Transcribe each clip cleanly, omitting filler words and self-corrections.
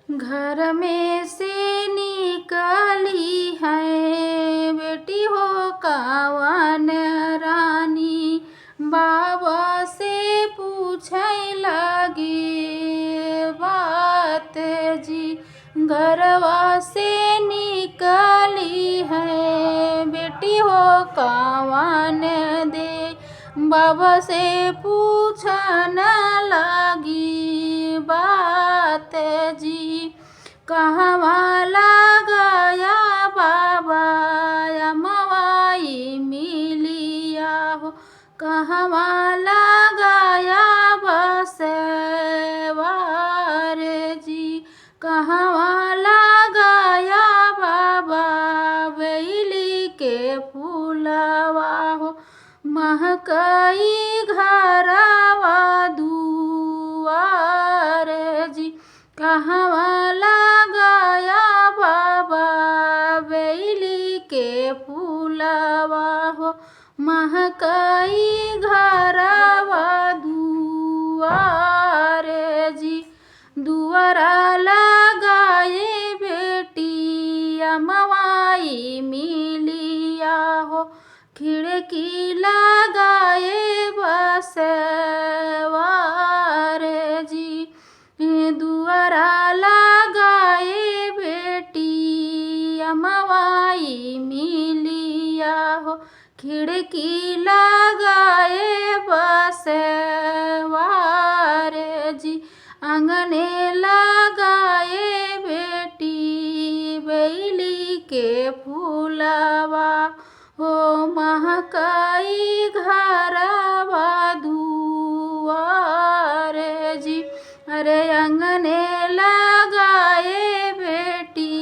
घर में से निकली है बेटी हो कावन रानी, बाबा से पूछे लगे बात जी। घरवा से निकली है बेटी हो कावन दे, बाबा से पूछन लगी बात जी। कहवा लगाया बाबा अमवाई मिलिया हो, कहवा लगाया बसवार जी। कहवा लगाया बाबा बेली के फूलवा हो, महकई घरवा दुआर जी। कहवा लगाया बाबा बेली के फूलवा हो, महकई घरवा दुआर जी। दुआरा लगाए बेटी अमवाई मिलिया हो, खिड़की लगाए बसवार जी। दुआरा लगाए बेटी अमवाई मिलिया हो, खिड़की लगाए बसवार जी। आंगने लगाए बेटी बेली के फूलवा हो, महकई घरवा दुआर जी। अरे आंगने लगाए बेटी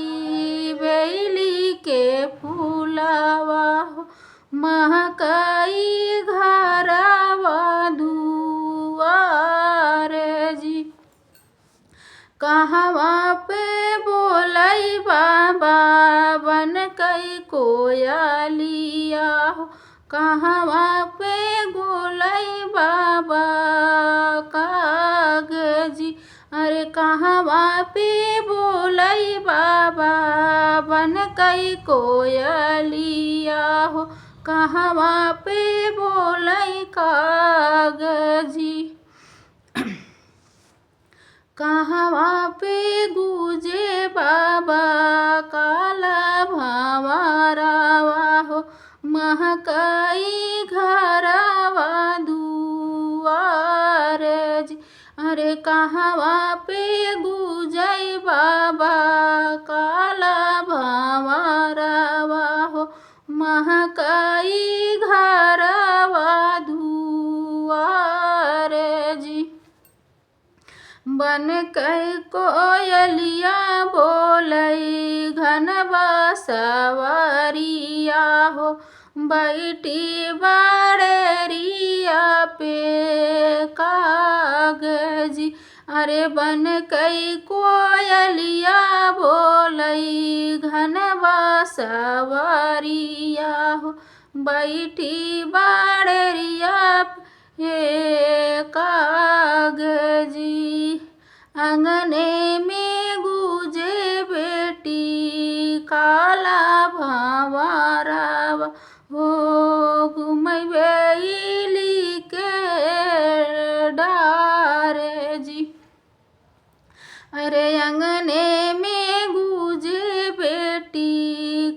बेली के फूलवा हो, महकई घरवा दुआर जी। कहवा पे बोलई बाबा बन कई कोयलिया हो, कहवा पे बोलई बाबा कागजी। अरे कहवा पे बोलई बाबा बन कई कोयलिया हो, कहवा पे बोलई कागजी। कहवा पे गूंजे बाबा काला भंवरवा हो, महकई घरवा दुआर जी। अरे कहवा पे गूंजे बाबा काला भंवरवा हो, महकई घरवा दुआर जी। बन कई कोयलिया बोलई घन बसवरिया हो, बैठी बाड़ेरिया पे कागजी। अरे बन कई कोयलिया बोलई घन बसवरिया हो, बैठी बाड़ेरिया पे कागजी। आंगने में गूंजे बेटी काला भंवरवा हो, घूमै बेली के डार जी। अरे आंगने में गूंजे बेटी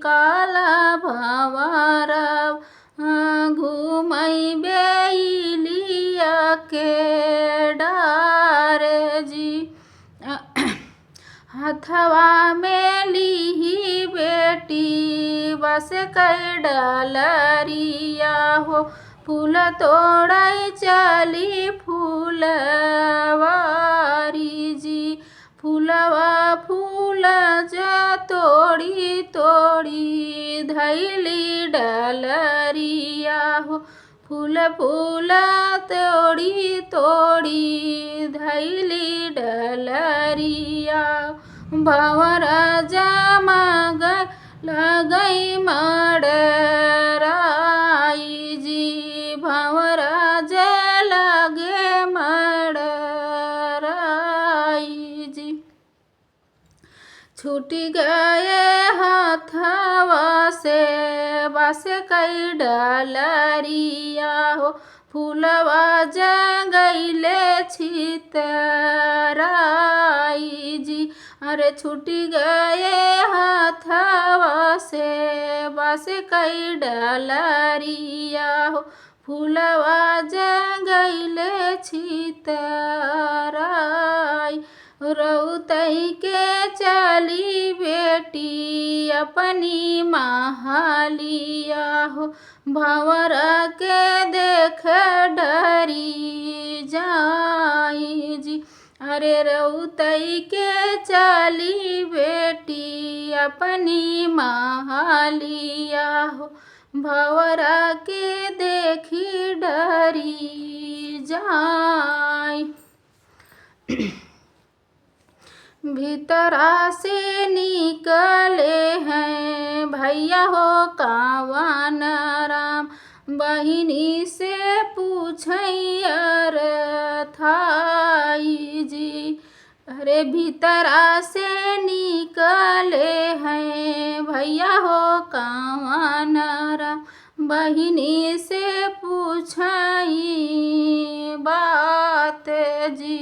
काला भंवरवा, घूमै बेलिया के डार जी। हथवा में लीही बेटी बस कई डलरिया हो, फूल तोड़ई चली फूलवारी जी। फूलवा फूल जा तोड़ी तोड़ी धैली डलरिया हो, फूल फूल तोड़ी तोड़ी धैली डलरिया। भंवर जमग लगई मडराई जी, भंवर लगे मडराई जी। छूट गए हाथवा से बस कई डलरिया हो फूलवा जगैले छितराई जी। अरे छूट गए हाथवा से बस कई डलरिया हो फूलवा जगैले छितराई। रउतई के चली बेटी अपनी महलिया हो भंवर के देख डरी जाई जी। अरे रउतई के चली बेटी अपनी महलिया हो भंवर के देखी डरी जाई। भीतरा से निकले हैं भैया हो कावन राम बहिनी से पूछैयर थाई जी। अरे भीतरा से निकले हैं भैया हो कावन राम बहिनी से पूछई बात जी।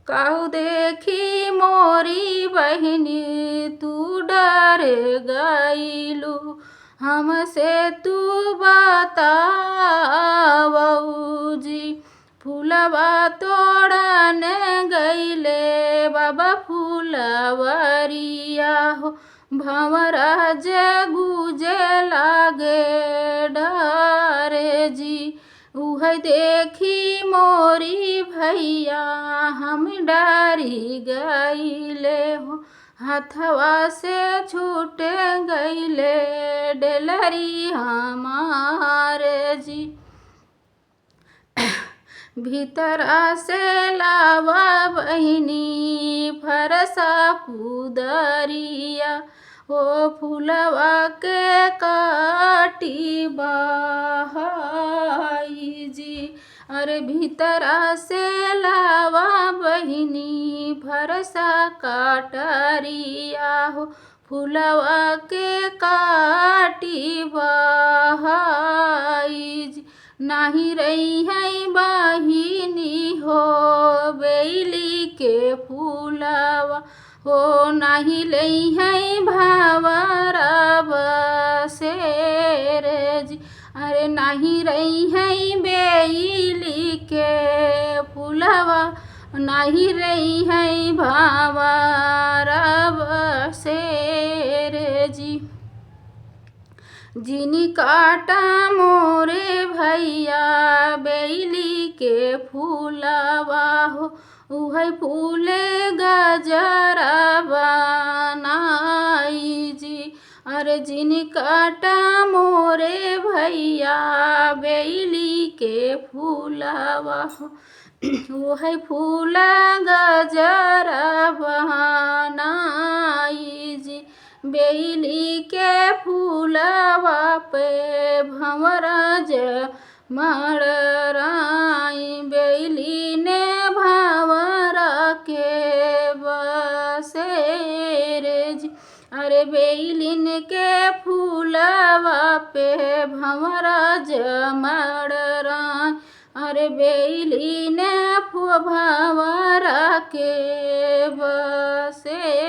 कहू देखी मोरी बहिनी तू डर गईलू हमसे तू बतावऊ जी। फूलवा तोड़न गईले बाबा फूलवरिया हो भंवरा गुजे लागे डरे जी। उह देखी मोरी भैया हम डरी गईले हो हाथवा से छूट गईले डेलरी हमारे जी। भीतरा से लावा बहिनी फरसा कुदरिया ओ फूलवा के काटी बहाई जी। अरे भीतरा से लावा बहिनी फरसा काटरिया हो फूलवा के काटी बहाई जी। नाही रही है बहिनी हो बेली के फूलवा हो नाही लई है भावरा बसेर जी। अरे नाही रही है बेली के फूलवा नाही रही है भावरा बसेर जी। जिनी काटा मोरे भैया बेली के फूलवा हो उह फूले गजरा बनाई जी। अरे जिनी काटा मोरे भैया बेली के फूलवा हो वह फूल गजरा बनाई जी। बेली के फूलवा पे भंवरा मड़राई बेली ने भंवरा के बसेर जी। अरे बेलिन के फूलवा पे भंवरा मड़राई अरे बेली ने भंवरा के बसेर